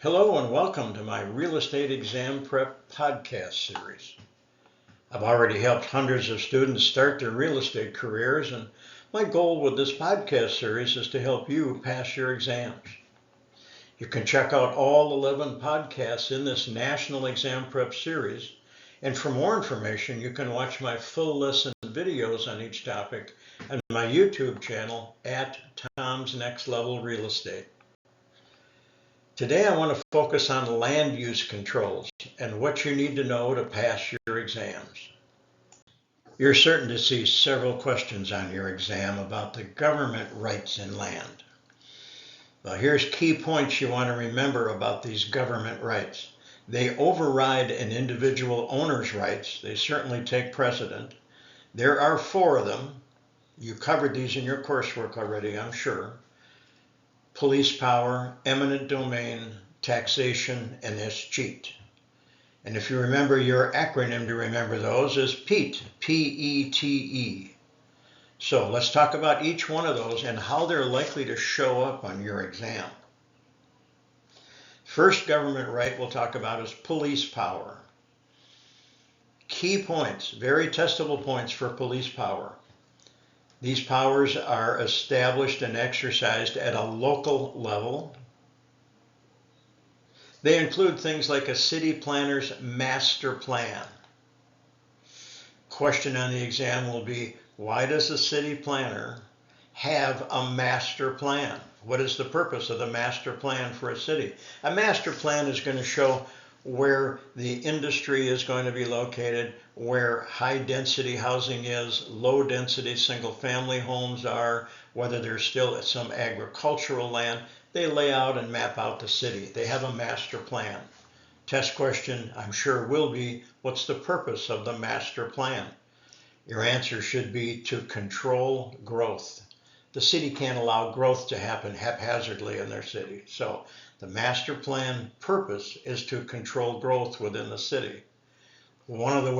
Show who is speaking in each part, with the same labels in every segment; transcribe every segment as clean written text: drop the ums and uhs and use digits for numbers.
Speaker 1: Hello and welcome to my Real Estate Exam Prep podcast series. I've already helped hundreds of students start their real estate careers, and my goal with this podcast series is to help you pass your exams. You can check out all 11 podcasts in this National Exam Prep series, and for more information, you can watch my full lesson videos on each topic on my YouTube channel at Tom's Next Level Real Estate. Today I want to focus on land use controls and what you need to know to pass your exams. You're certain to see several questions on your exam about the government rights in land. Well, here's key points you want to remember about these government rights. They override an individual owner's rights. They certainly take precedent. There are 4 of them. You covered these in your coursework already, I'm sure. Police power, eminent domain, taxation, and escheat. And if you remember, your acronym to remember those is PETE, P-E-T-E. So let's talk about each one of those and how they're likely to show up on your exam. First government right we'll talk about is police power. Key points, very testable points for police power. These powers are established and exercised at a local level. They include things like a city planner's master plan. Question on the exam will be, why does a city planner have a master plan? What is the purpose of the master plan for a city? A master plan is going to show where the industry is going to be located, where high density housing is, low density single family homes are, whether there's still some agricultural land. They lay out and map out the city. They have a master plan. Test question, I'm sure, will be, what's the purpose of the master plan? Your answer should be to control growth. The city can't allow growth to happen haphazardly in their city. So the master plan purpose is to control growth within the city. One of the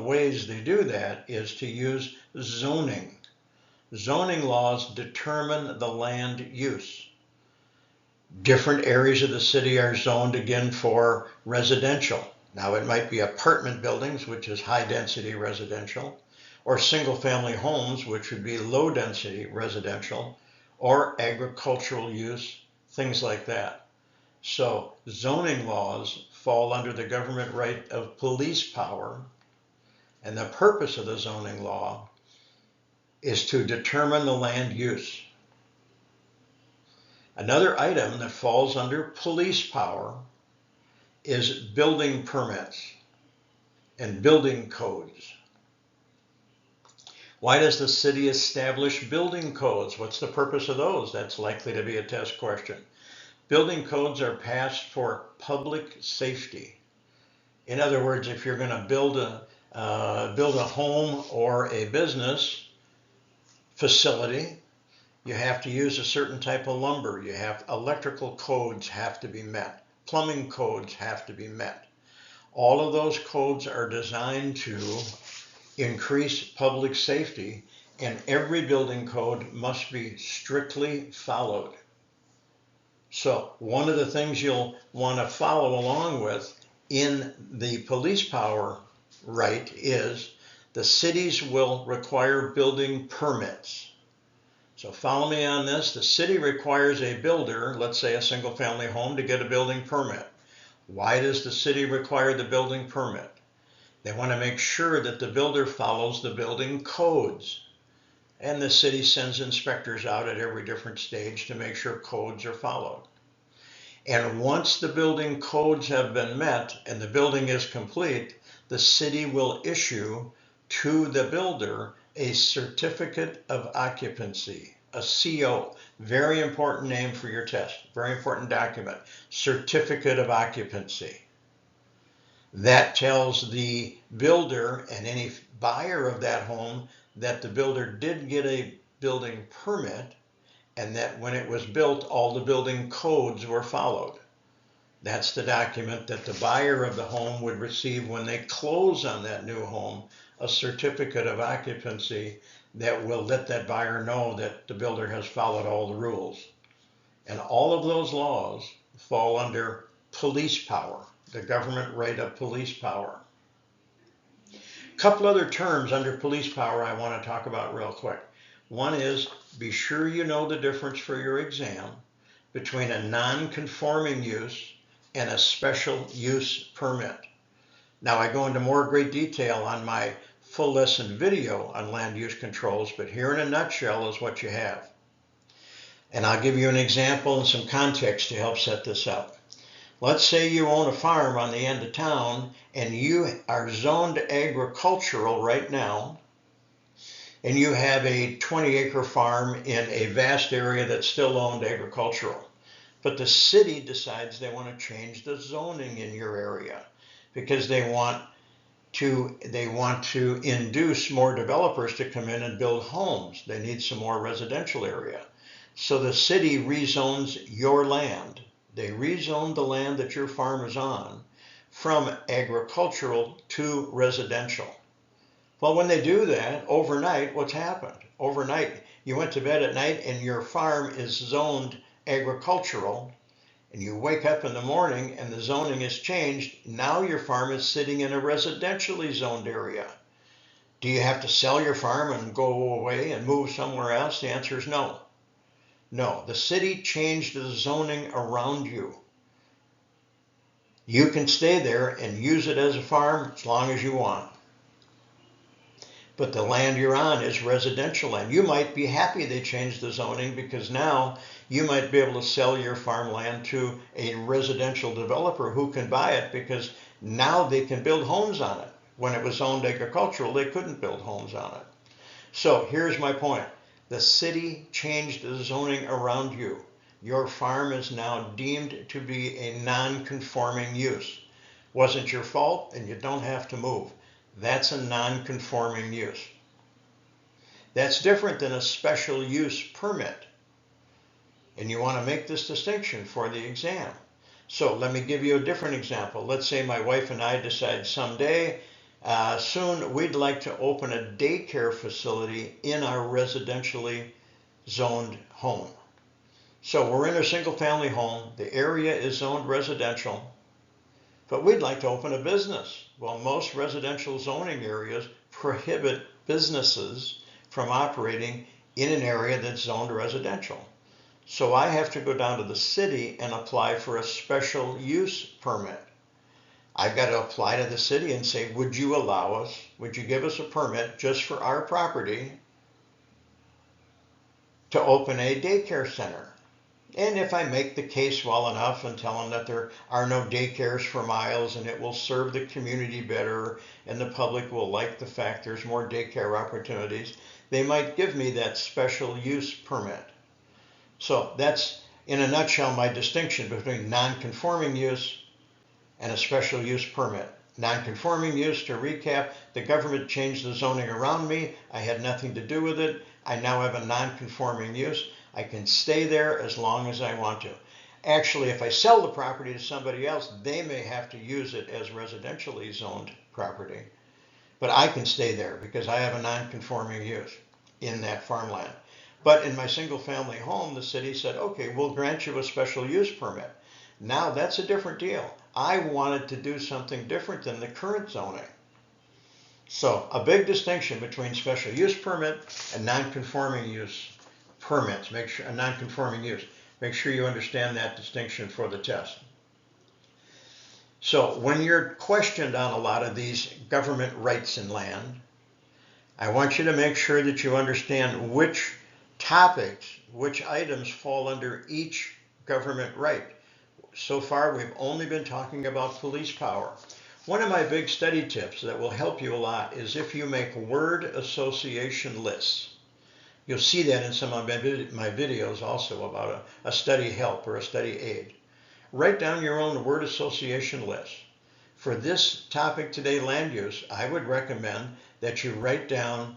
Speaker 1: ways they do that is to use zoning. Zoning laws determine the land use. Different areas of the city are zoned again for residential. Now it might be apartment buildings, which is high density residential, or single family homes, which would be low density residential, or agricultural use, things like that. So zoning laws fall under the government right of police power, and the purpose of the zoning law is to determine the land use. Another item that falls under police power is building permits and building codes. Why does the city establish building codes? What's the purpose of those? That's likely to be a test question. Building codes are passed for public safety. In other words, if you're going to build a home or a business facility, you have to use a certain type of lumber. Electrical codes have to be met. Plumbing codes have to be met. All of those codes are designed to increase public safety, and every building code must be strictly followed. So one of the things you'll want to follow along with in the police power right is the cities will require building permits. So follow me on this. The city requires a builder, let's say a single family home, to get a building permit. Why does the city require the building permit? They want to make sure that the builder follows the building codes. And the city sends inspectors out at every different stage to make sure codes are followed. And once the building codes have been met and the building is complete, the city will issue to the builder a certificate of occupancy, a CO. Very important name for your test, very important document, certificate of occupancy. That tells the builder and any buyer of that home that the builder did get a building permit and that when it was built, all the building codes were followed. That's the document that the buyer of the home would receive when they close on that new home, a certificate of occupancy that will let that buyer know that the builder has followed all the rules. And all of those laws fall under police power, the government right of police power. A couple other terms under police power I want to talk about real quick. One is, be sure you know the difference for your exam between a non-conforming use and a special use permit. Now, I go into more great detail on my full lesson video on land use controls, but here in a nutshell is what you have. And I'll give you an example and some context to help set this up. Let's say you own a farm on the end of town and you are zoned agricultural right now, and you have a 20-acre farm in a vast area that's still owned agricultural. But the city decides they want to change the zoning in your area because they want to induce more developers to come in and build homes. They need some more residential area. So the city rezones your land. They rezone the land that your farm is on from agricultural to residential. Well, when they do that, overnight, what's happened? Overnight, you went to bed at night and your farm is zoned agricultural, and you wake up in the morning and the zoning has changed. Now your farm is sitting in a residentially zoned area. Do you have to sell your farm and go away and move somewhere else? The answer is no. No, the city changed the zoning around you. You can stay there and use it as a farm as long as you want. But the land you're on is residential land. You might be happy they changed the zoning because now you might be able to sell your farmland to a residential developer who can buy it because now they can build homes on it. When it was zoned agricultural, they couldn't build homes on it. So here's my point. The city changed the zoning around you. Your farm is now deemed to be a non-conforming use. Wasn't your fault, and you don't have to move. That's a non-conforming use. That's different than a special use permit. And you want to make this distinction for the exam. So let me give you a different example. Let's say my wife and I decide someday, soon, we'd like to open a daycare facility in our residentially zoned home. So we're in a single family home. The area is zoned residential, but we'd like to open a business. Well, most residential zoning areas prohibit businesses from operating in an area that's zoned residential. So I have to go down to the city and apply for a special use permit. I've got to apply to the city and say, would you allow us, would you give us a permit just for our property to open a daycare center? And if I make the case well enough and tell them that there are no daycares for miles and it will serve the community better and the public will like the fact there's more daycare opportunities, they might give me that special use permit. So that's, in a nutshell, my distinction between non-conforming use and a special use permit. Non-conforming use, to recap, the government changed the zoning around me. I had nothing to do with it. I now have a non-conforming use. I can stay there as long as I want to. Actually, if I sell the property to somebody else, they may have to use it as residentially zoned property. But I can stay there because I have a non-conforming use in that farmland. But in my single family home, the city said, okay, we'll grant you a special use permit. Now that's a different deal. I wanted to do something different than the current zoning. So a big distinction between special use permit and non-conforming use permits. Make sure a non-conforming use. Make sure you understand that distinction for the test. So when you're questioned on a lot of these government rights in land, I want you to make sure that you understand which topics, which items fall under each government right. So far, we've only been talking about police power. One of my big study tips that will help you a lot is if you make word association lists. You'll see that in some of my videos also about a study help or a study aid. Write down your own word association list. For this topic today, land use, I would recommend that you write down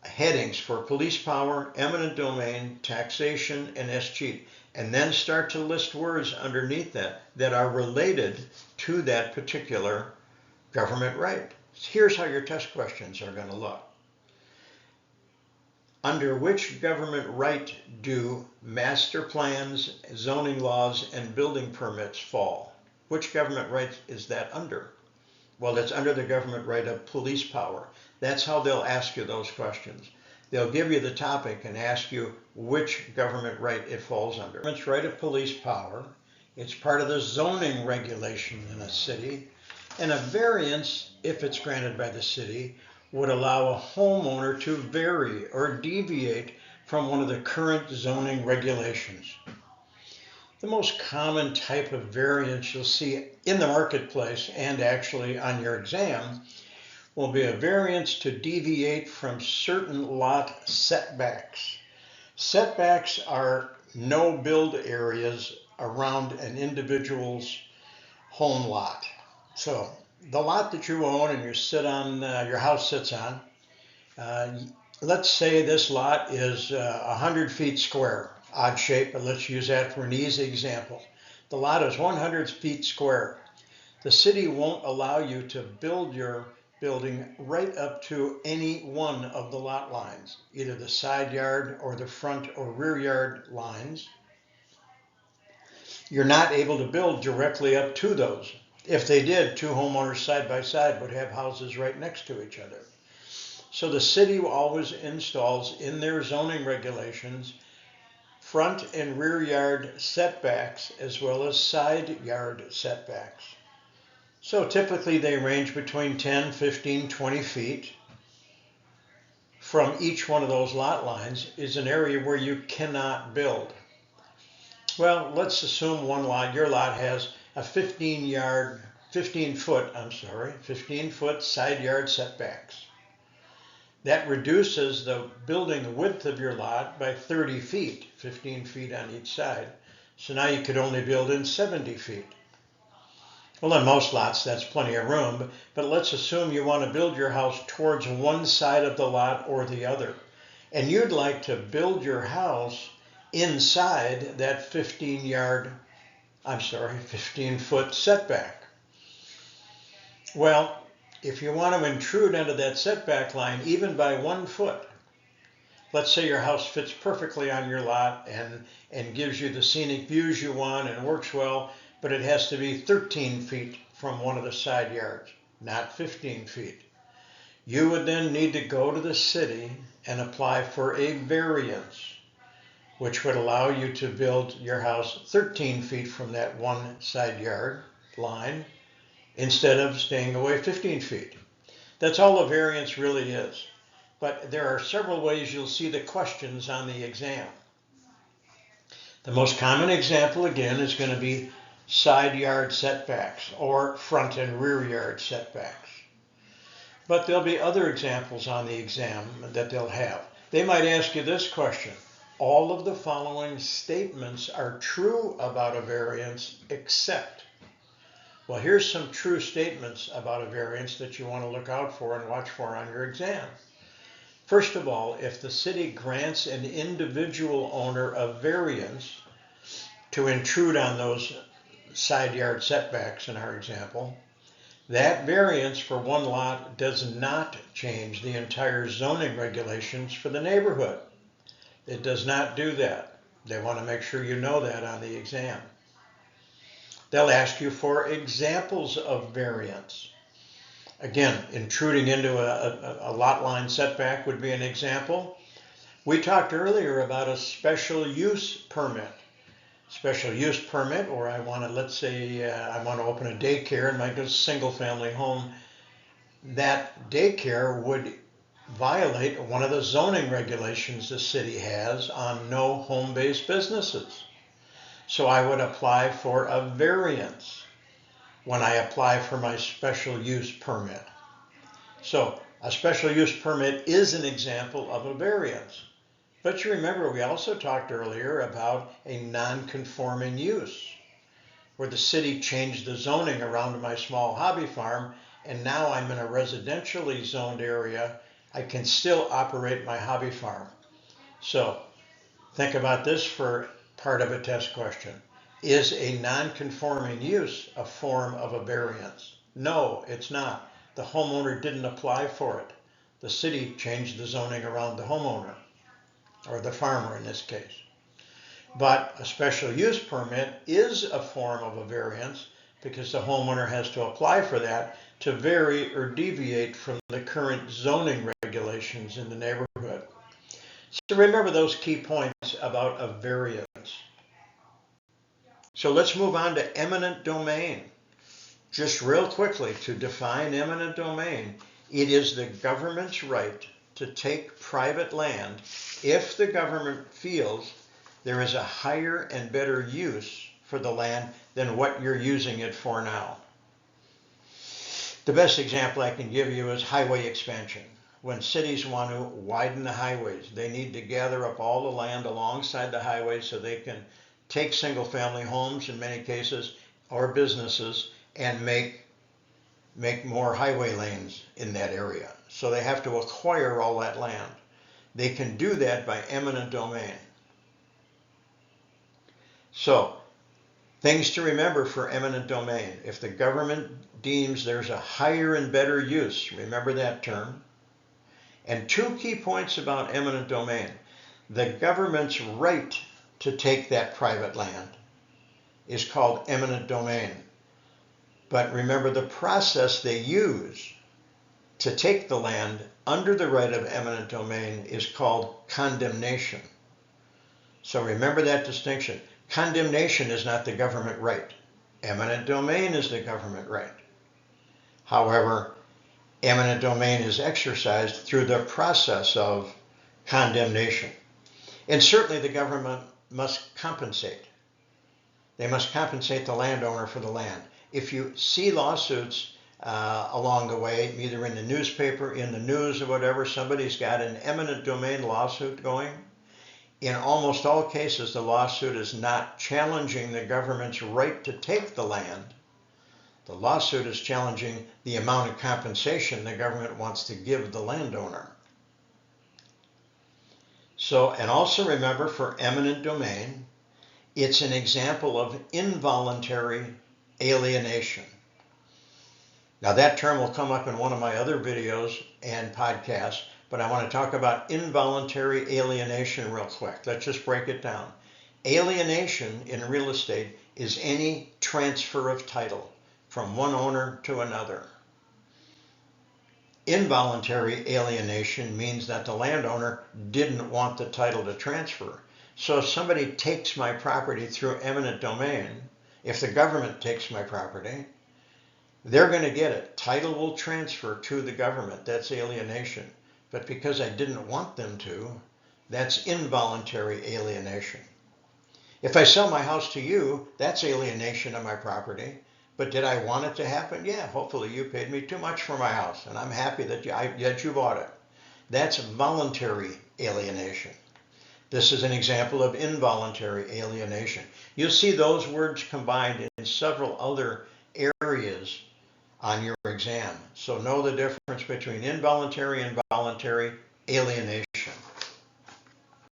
Speaker 1: headings for police power, eminent domain, taxation, and escheat, and then start to list words underneath that are related to that particular government right. Here's how your test questions are going to look. Under which government right do master plans, zoning laws, and building permits fall? Which government right is that under? Well, it's under the government right of police power. That's how they'll ask you those questions. They'll give you the topic and ask you which government right it falls under. Government's right of police power. It's part of the zoning regulation in a city. And a variance, if it's granted by the city, would allow a homeowner to vary or deviate from one of the current zoning regulations. The most common type of variance you'll see in the marketplace and actually on your exam will be a variance to deviate from certain lot setbacks. Setbacks are no build areas around an individual's home lot. So the lot that you own and you sit on, your house sits on, let's say this lot is 100 feet square, odd shape, but let's use that for an easy example. The lot is 100 feet square. The city won't allow you to build your building right up to any one of the lot lines, either the side yard or the front or rear yard lines. You're not able to build directly up to those. If they did, two homeowners side by side would have houses right next to each other. So the city always installs in their zoning regulations front and rear yard setbacks as well as side yard setbacks. So typically they range between 10, 15, 20 feet. From each one of those lot lines is an area where you cannot build. Well, let's assume one lot, your lot has a 15 foot side yard setbacks. That reduces the building width of your lot by 30 feet, 15 feet on each side. So now you could only build in 70 feet. Well, on most lots, that's plenty of room, but let's assume you want to build your house towards one side of the lot or the other. And you'd like to build your house inside that 15 foot setback. Well, if you want to intrude into that setback line, even by 1 foot, let's say your house fits perfectly on your lot and gives you the scenic views you want and works well, but it has to be 13 feet from one of the side yards, not 15 feet. You would then need to go to the city and apply for a variance, which would allow you to build your house 13 feet from that one side yard line instead of staying away 15 feet. That's all a variance really is. But there are several ways you'll see the questions on the exam. The most common example, again, is going to be side yard setbacks or front and rear yard setbacks. But there'll be other examples on the exam that they'll have. They might ask you this question: all of the following statements are true about a variance except. Well, here's some true statements about a variance that you want to look out for and watch for on your exam. First of all, if the city grants an individual owner a variance to intrude on those side yard setbacks in our example, that variance for one lot does not change the entire zoning regulations for the neighborhood. It does not do that. They want to make sure you know that on the exam. They'll ask you for examples of variance. Again, intruding into a lot line setback would be an example. We talked earlier about a special use permit. Special use permit, or I want to, let's say I want to open a daycare in my single family home. That daycare would violate one of the zoning regulations the city has on no home-based businesses. So I would apply for a variance when I apply for my special use permit. So a special use permit is an example of a variance. But you remember we also talked earlier about a non-conforming use, where the city changed the zoning around my small hobby farm, and now I'm in a residentially zoned area. I can still operate my hobby farm. So think about this for part of a test question. Is a non-conforming use a form of a variance? No, it's not. The homeowner didn't apply for it. The city changed the zoning around the homeowner. or the farmer in this case. But a special use permit is a form of a variance because the homeowner has to apply for that to vary or deviate from the current zoning regulations in the neighborhood. So remember those key points about a variance. So let's move on to eminent domain. Just real quickly, to define eminent domain, it is the government's right to take private land if the government feels there is a higher and better use for the land than what you're using it for now. The best example I can give you is highway expansion. When cities want to widen the highways, they need to gather up all the land alongside the highway so they can take single-family homes in many cases or businesses and make more highway lanes in that area. So they have to acquire all that land. They can do that by eminent domain. So, things to remember for eminent domain. If the government deems there's a higher and better use, remember that term. And two key points about eminent domain. The government's right to take that private land is called eminent domain. But remember, the process they use to take the land under the right of eminent domain is called condemnation. So remember that distinction. Condemnation is not the government right. Eminent domain is the government right. However, eminent domain is exercised through the process of condemnation. And certainly the government must compensate. They must compensate the landowner for the land. If you see lawsuits along the way, either in the newspaper, in the news or whatever, somebody's got an eminent domain lawsuit going, in almost all cases, the lawsuit is not challenging the government's right to take the land. The lawsuit is challenging the amount of compensation the government wants to give the landowner. So, and also remember, for eminent domain, it's an example of involuntary alienation. Now that term will come up in one of my other videos and podcasts, but I want to talk about involuntary alienation real quick. Let's just break it down. Alienation in real estate is any transfer of title from one owner to another. Involuntary alienation means that the landowner didn't want the title to transfer. So if somebody takes my property through eminent domain, if the government takes my property, they're going to get it. Title will transfer to the government. That's alienation. But because I didn't want them to, that's involuntary alienation. If I sell my house to you, that's alienation of my property. But did I want it to happen? Yeah, hopefully you paid me too much for my house, and I'm happy that you bought it. That's voluntary alienation. This is an example of involuntary alienation. You'll see those words combined in several other areas on your exam. So know the difference between involuntary and voluntary alienation.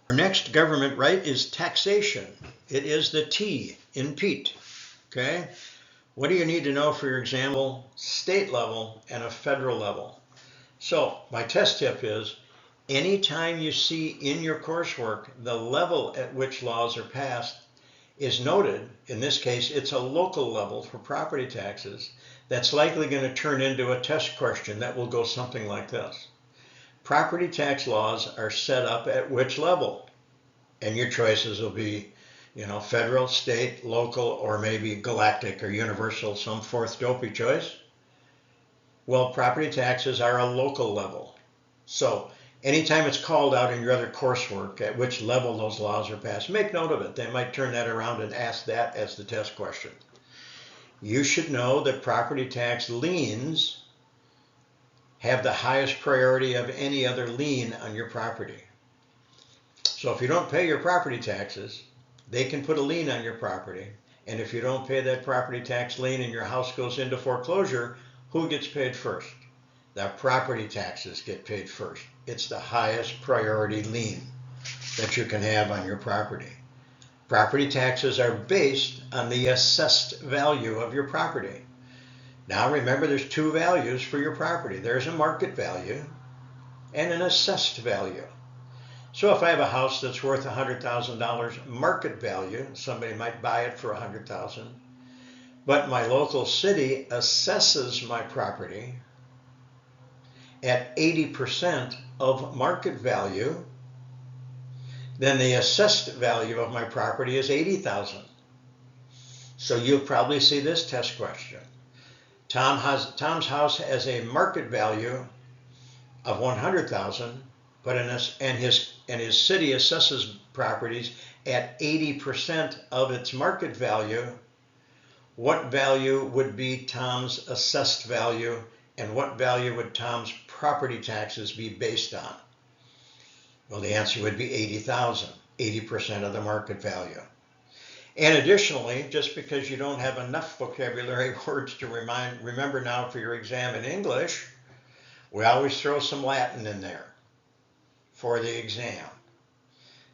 Speaker 1: Our next government right is taxation. It is the T in Pete. Okay? What do you need to know for your example, state level and a federal level? So my test tip is, anytime you see in your coursework the level at which laws are passed is noted, in this case it's a local level for property taxes, that's likely going to turn into a test question that will go something like this. Property tax laws are set up at which level? And your choices will be, federal, state, local, or maybe galactic or universal, some fourth dopey choice. Well, property taxes are a local level. So anytime it's called out in your other coursework at which level those laws are passed, make note of it. They might turn that around and ask that as the test question. You should know that property tax liens have the highest priority of any other lien on your property. So if you don't pay your property taxes, they can put a lien on your property. And if you don't pay that property tax lien and your house goes into foreclosure, who gets paid first? The property taxes get paid first. It's the highest priority lien that you can have on your property. Property taxes are based on the assessed value of your property. Now remember, there's two values for your property. There's a market value and an assessed value. So if I have a house that's worth $100,000 market value, somebody might buy it for $100,000, but my local city assesses my property at 80% of market value, then the assessed value of my property is $80,000. So you'll probably see this test question. Tom's house has a market value of $100,000, but his city assesses properties at 80% of its market value. What value would be Tom's assessed value, and what value would Tom's property taxes be based on? Well, the answer would be $80,000, 80% of the market value. And additionally, just because you don't have enough vocabulary words to remember now for your exam in English, we always throw some Latin in there for the exam.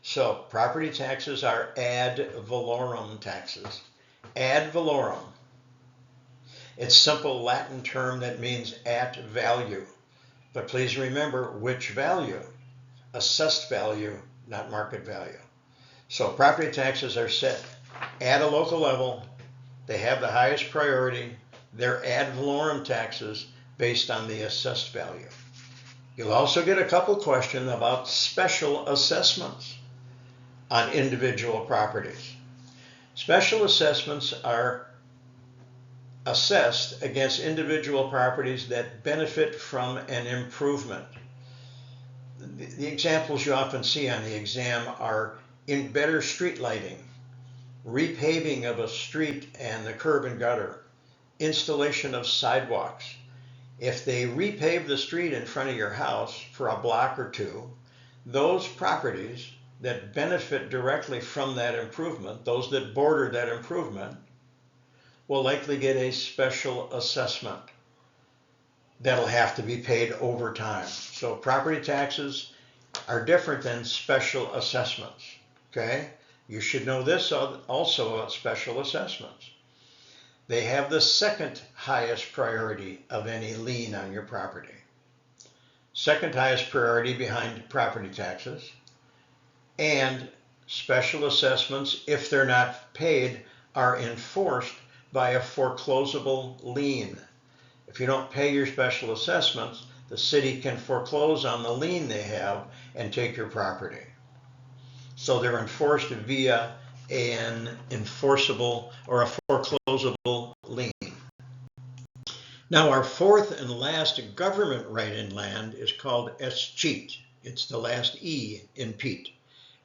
Speaker 1: So property taxes are ad valorem taxes. Ad valorem. It's a simple Latin term that means at value. But please remember which value? Assessed value, not market value. So property taxes are set at a local level. They have the highest priority. They're ad valorem taxes based on the assessed value. You'll also get a couple questions about special assessments on individual properties. Special assessments are assessed against individual properties that benefit from an improvement. The examples you often see on the exam are in better street lighting, repaving of a street and the curb and gutter, installation of sidewalks. If they repave the street in front of your house for a block or two, those properties that benefit directly from that improvement, those that border that improvement, will likely get a special assessment that'll have to be paid over time. So property taxes are different than special assessments, okay? You should know this also about special assessments. They have the second highest priority of any lien on your property. Second highest priority behind property taxes. And special assessments, if they're not paid, are enforced by a foreclosable lien. If you don't pay your special assessments, the city can foreclose on the lien they have and take your property. So they're enforced via an enforceable or a foreclosable lien. Now our fourth and last government right in land is called escheat. It's the last E in Pete.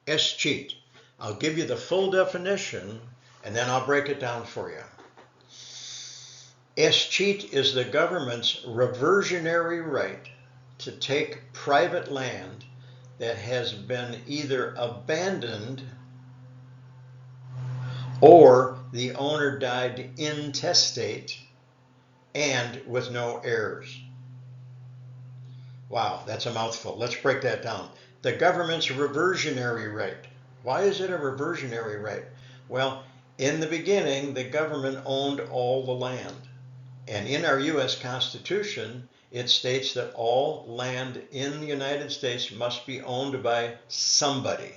Speaker 1: Escheat. I'll give you the full definition and then I'll break it down for you. Escheat is the government's reversionary right to take private land that has been either abandoned or the owner died intestate and with no heirs. Wow, that's a mouthful. Let's break that down. The government's reversionary right. Why is it a reversionary right? Well, in the beginning, the government owned all the land. And in our U.S. Constitution, it states that all land in the United States must be owned by somebody.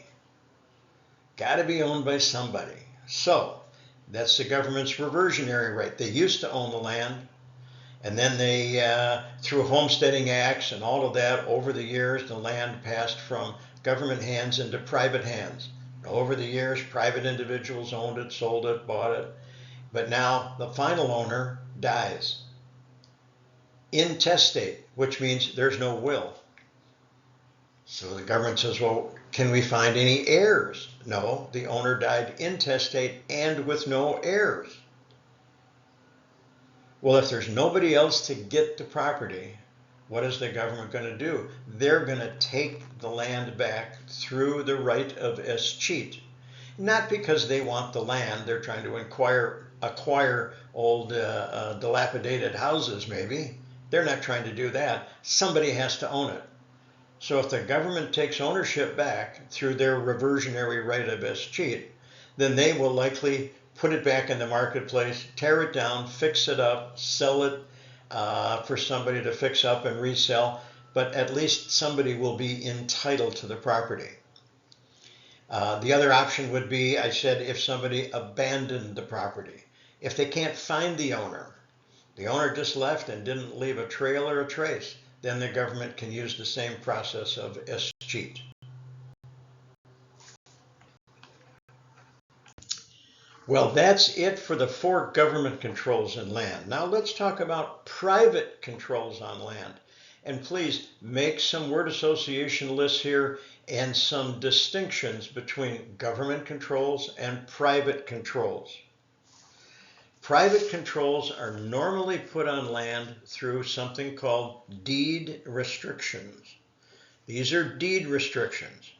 Speaker 1: Got to be owned by somebody. So that's the government's reversionary right. They used to own the land, and then they, through homesteading acts and all of that, over the years, the land passed from government hands into private hands. Over the years, private individuals owned it, sold it, bought it. But now the final owner dies. Intestate, which means there's no will. So the government says, well, can we find any heirs? No, the owner died intestate and with no heirs. Well, if there's nobody else to get the property, what is the government going to do? They're going to take the land back through the right of escheat. Not because they want the land, they're trying to acquire old dilapidated houses maybe. They're not trying to do that. Somebody has to own it. So if the government takes ownership back through their reversionary right of escheat, then they will likely put it back in the marketplace, tear it down, fix it up, sell it for somebody to fix up and resell, but at least somebody will be entitled to the property. The other option would be, I said, if somebody abandoned the property. If they can't find the owner just left and didn't leave a trail or a trace, then the government can use the same process of escheat. Well, that's it for the 4 government controls in land. Now let's talk about private controls on land. And please make some word association lists here and some distinctions between government controls and private controls. Private controls are normally put on land through something called deed restrictions. These are deed restrictions.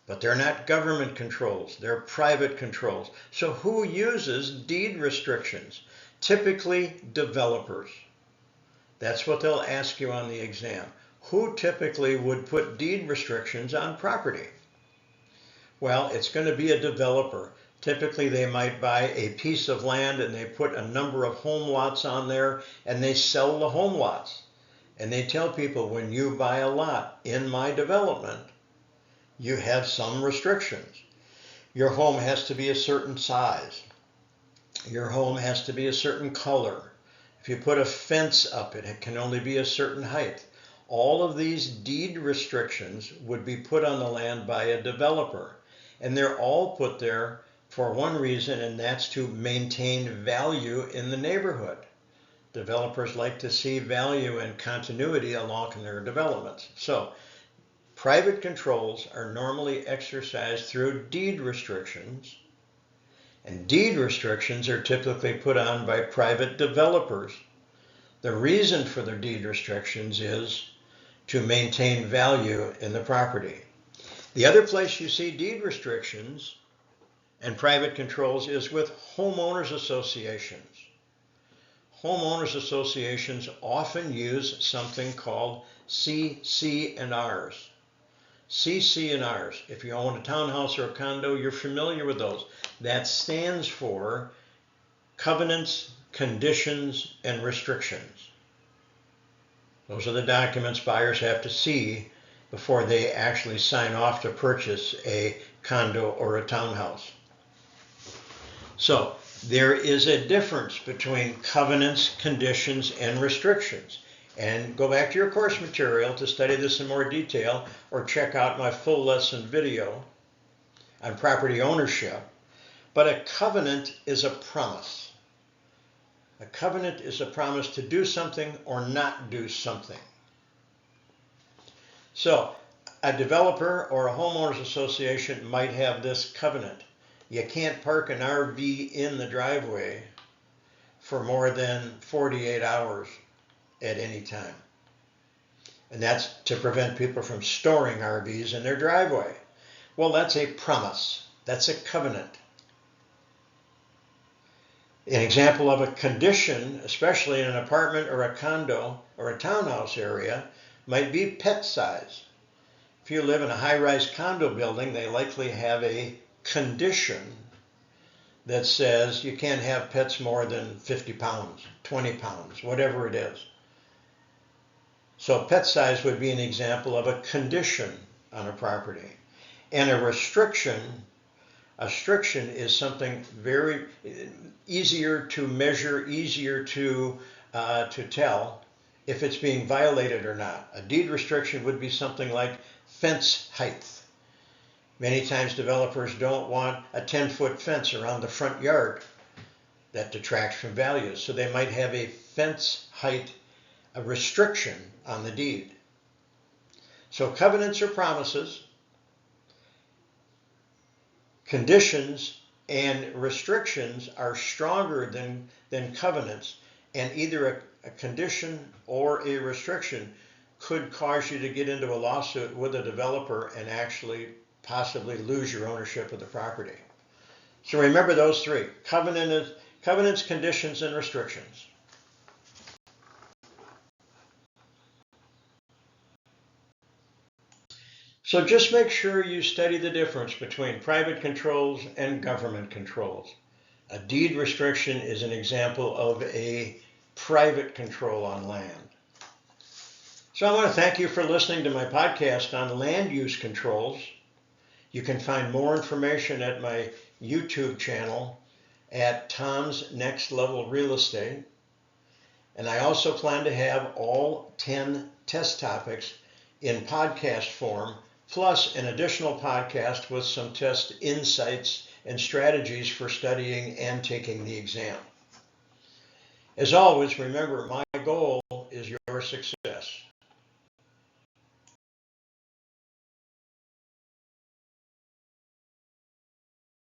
Speaker 1: But they're not government controls, they're private controls. So who uses deed restrictions? Typically developers. That's what they'll ask you on the exam. Who typically would put deed restrictions on property? Well, it's going to be a developer. Typically they might buy a piece of land and they put a number of home lots on there and they sell the home lots. And they tell people, when you buy a lot in my development, you have some restrictions. Your home has to be a certain size. Your home has to be a certain color. If you put a fence up, it can only be a certain height. All of these deed restrictions would be put on the land by a developer. And they're all put there for one reason, and that's to maintain value in the neighborhood. Developers like to see value and continuity along their developments. So private controls are normally exercised through deed restrictions, and deed restrictions are typically put on by private developers. The reason for the deed restrictions is to maintain value in the property. The other place you see deed restrictions and private controls is with homeowners associations. Homeowners associations often use something called CC&Rs. CC&Rs. If you own a townhouse or a condo, you're familiar with those. That stands for covenants, conditions, and restrictions. Those are the documents buyers have to see before they actually sign off to purchase a condo or a townhouse. So there is a difference between covenants, conditions, and restrictions. And go back to your course material to study this in more detail, or check out my full lesson video on property ownership. But a covenant is a promise. A covenant is a promise to do something or not do something. So a developer or a homeowners association might have this covenant. You can't park an RV in the driveway for more than 48 hours at any time. And that's to prevent people from storing RVs in their driveway. Well, that's a promise. That's a covenant. An example of a condition, especially in an apartment or a condo or a townhouse area, might be pet size. If you live in a high-rise condo building, they likely have a condition that says you can't have pets more than 50 pounds, 20 pounds, whatever it is. So pet size would be an example of a condition on a property. And a restriction is something very easier to measure, easier to tell if it's being violated or not. A deed restriction would be something like fence height. Many times developers don't want a 10-foot fence around the front yard. That detracts from value. So they might have a fence height, a restriction on the deed. So covenants are promises. Conditions and restrictions are stronger than covenants, and either a condition or a restriction could cause you to get into a lawsuit with a developer and actually possibly lose your ownership of the property. So remember those three: covenants, conditions, and restrictions. So just make sure you study the difference between private controls and government controls. A deed restriction is an example of a private control on land. So I want to thank you for listening to my podcast on land use controls. You can find more information at my YouTube channel at Tom's Next Level Real Estate. And I also plan to have all 10 test topics in podcast form, plus an additional podcast with some test insights and strategies for studying and taking the exam. As always, remember, my goal is your success.